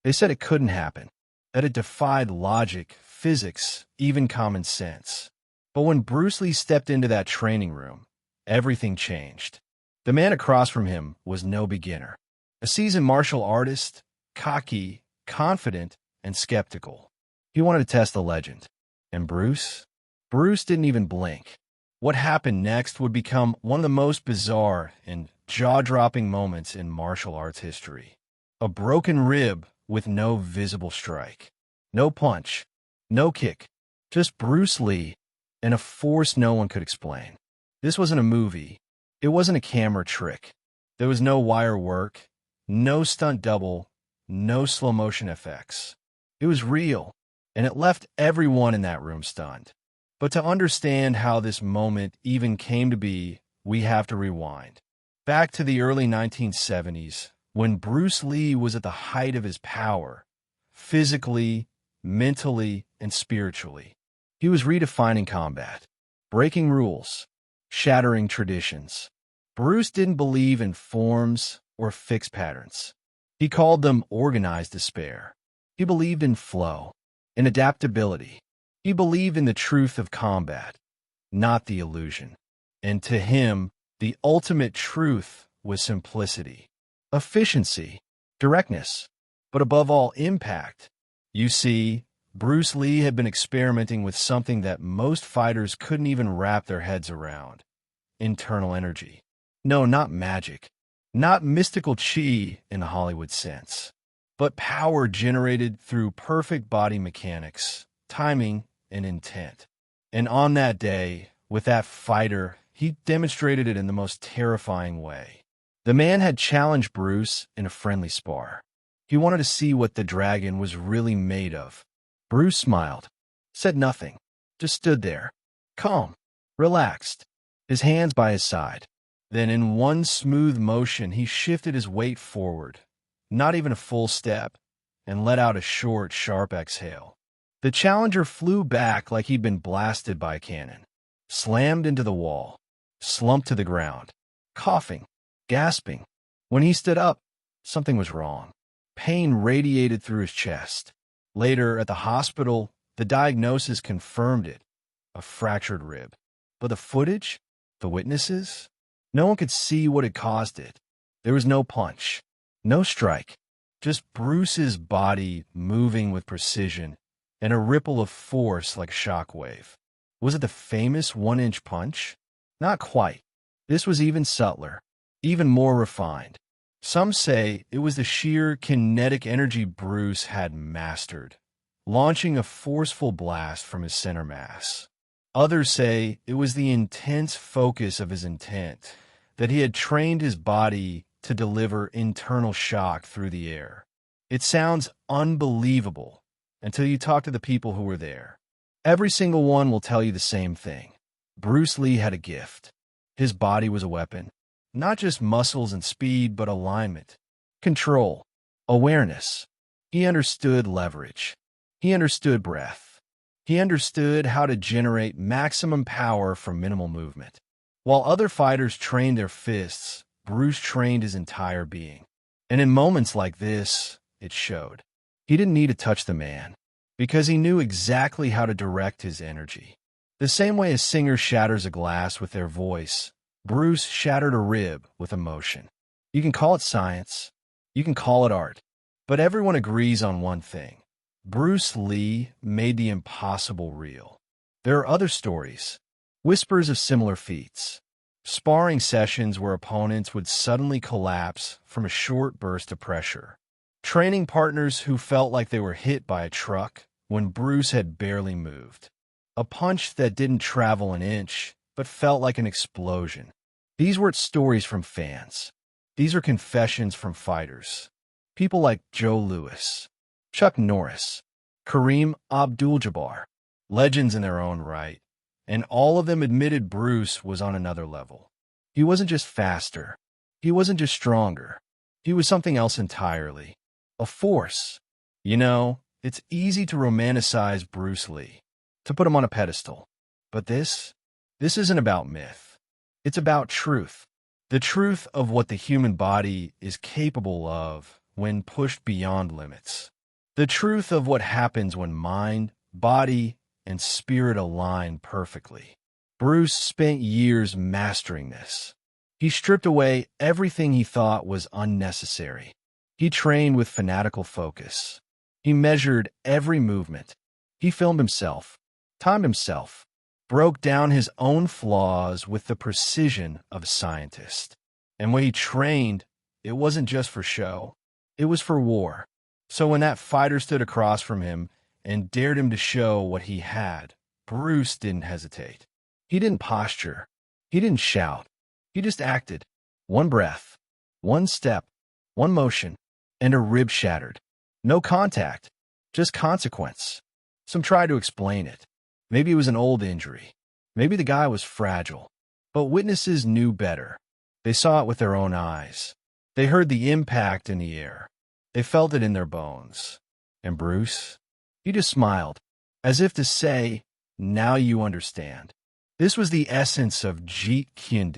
They said it couldn't happen, that it defied logic, physics, even common sense. But when Bruce Lee stepped into that training room, everything changed. The man across from him was no beginner. A seasoned martial artist, cocky, confident, and skeptical. He wanted to test the legend. And Bruce? Bruce didn't even blink. What happened next would become one of the most bizarre and jaw-dropping moments in martial arts history. A broken rib with no visible strike. No punch. No kick. Just Bruce Lee and a force no one could explain. This wasn't a movie. It wasn't a camera trick. There was no wire work, no stunt double, no slow-motion effects. It was real, and it left everyone in that room stunned. But to understand how this moment even came to be, we have to rewind. Back to the early 1970s, when Bruce Lee was at the height of his power, physically, mentally, and spiritually. He was redefining combat, breaking rules, shattering traditions. Bruce didn't believe in forms or fixed patterns. He called them organized despair. He believed in flow, in adaptability. He believed in the truth of combat, not the illusion. And to him, the ultimate truth was simplicity, efficiency, directness, but above all, impact. You see, Bruce Lee had been experimenting with something that most fighters couldn't even wrap their heads around: internal energy. No, not magic, not mystical chi in the Hollywood sense, but power generated through perfect body mechanics, timing, and intent. And on that day, with that fighter, he demonstrated it in the most terrifying way. The man had challenged Bruce in a friendly spar. He wanted to see what the dragon was really made of. Bruce smiled, said nothing, just stood there, calm, relaxed, his hands by his side. Then in one smooth motion, he shifted his weight forward, not even a full step, and let out a short, sharp exhale. The challenger flew back like he'd been blasted by a cannon, slammed into the wall, slumped to the ground, coughing, gasping. When he stood up, something was wrong. Pain radiated through his chest. Later, at the hospital, the diagnosis confirmed it: a fractured rib. But the footage? The witnesses? No one could see what had caused it. There was no punch, no strike, just Bruce's body moving with precision and a ripple of force like a shockwave. Was it the famous one-inch punch? Not quite. This was even subtler, even more refined. Some say it was the sheer kinetic energy Bruce had mastered, launching a forceful blast from his center mass. Others say it was the intense focus of his intent, that he had trained his body to deliver internal shock through the air. It sounds unbelievable until you talk to the people who were there. Every single one will tell you the same thing. Bruce Lee had a gift. His body was a weapon. Not just muscles and speed, but alignment, control, awareness. He understood leverage. He understood breath. He understood how to generate maximum power from minimal movement. While other fighters trained their fists, Bruce trained his entire being. And in moments like this, it showed. He didn't need to touch the man, because he knew exactly how to direct his energy. The same way a singer shatters a glass with their voice, Bruce shattered a rib with emotion. You can call it science, you can call it art, but everyone agrees on one thing: Bruce Lee made the impossible real. There are other stories, whispers of similar feats, sparring sessions where opponents would suddenly collapse from a short burst of pressure, training partners who felt like they were hit by a truck when Bruce had barely moved, a punch that didn't travel an inch but felt like an explosion. These weren't stories from fans. These are confessions from fighters. People like Joe Louis, Chuck Norris, Kareem Abdul-Jabbar, legends in their own right, and all of them admitted Bruce was on another level. He wasn't just faster. He wasn't just stronger. He was something else entirely. A force. You know, it's easy to romanticize Bruce Lee, to put him on a pedestal. But this isn't about myth. It's about truth. The truth of what the human body is capable of when pushed beyond limits. The truth of what happens when mind, body, and spirit align perfectly. Bruce spent years mastering this. He stripped away everything he thought was unnecessary. He trained with fanatical focus. He measured every movement. He filmed himself, timed himself, broke down his own flaws with the precision of a scientist. And when he trained, it wasn't just for show. It was for war. So when that fighter stood across from him and dared him to show what he had, Bruce didn't hesitate. He didn't posture. He didn't shout. He just acted. One breath, one step, one motion, and a rib shattered. No contact, just consequence. Some tried to explain it. Maybe it was an old injury. Maybe the guy was fragile. But witnesses knew better. They saw it with their own eyes. They heard the impact in the air. They felt it in their bones. And Bruce? He just smiled, as if to say, now you understand. This was the essence of Jeet Kune.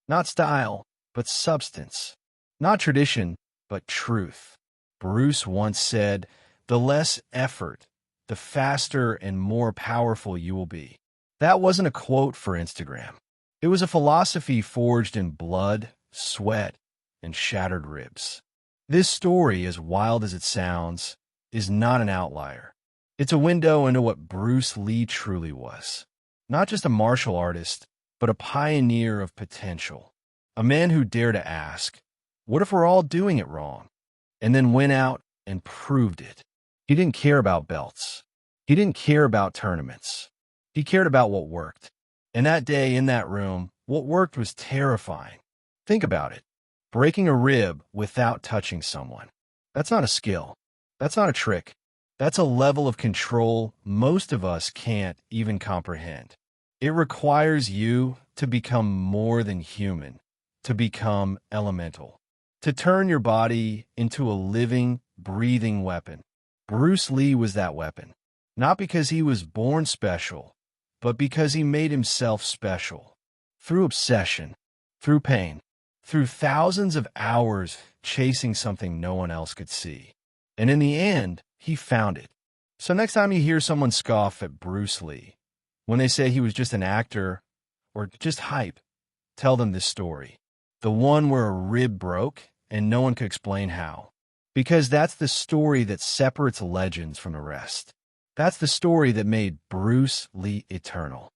Not style, but substance. Not tradition, but truth. Bruce once said, the less effort, the faster and more powerful you will be. That wasn't a quote for Instagram. It was a philosophy forged in blood, sweat, and shattered ribs. This story, as wild as it sounds, is not an outlier. It's a window into what Bruce Lee truly was. Not just a martial artist, but a pioneer of potential. A man who dared to ask, what if we're all doing it wrong? And then went out and proved it. He didn't care about belts. He didn't care about tournaments. He cared about what worked. And that day in that room, what worked was terrifying. Think about it. Breaking a rib without touching someone. That's not a skill. That's not a trick. That's a level of control most of us can't even comprehend. It requires you to become more than human, to become elemental, to turn your body into a living, breathing weapon. Bruce Lee was that weapon, not because he was born special, but because he made himself special. Through obsession, through pain, through thousands of hours chasing something no one else could see. And in the end, he found it. So next time you hear someone scoff at Bruce Lee, when they say he was just an actor or just hype, tell them this story. The one where a rib broke and no one could explain how. Because that's the story that separates legends from the rest. That's the story that made Bruce Lee eternal.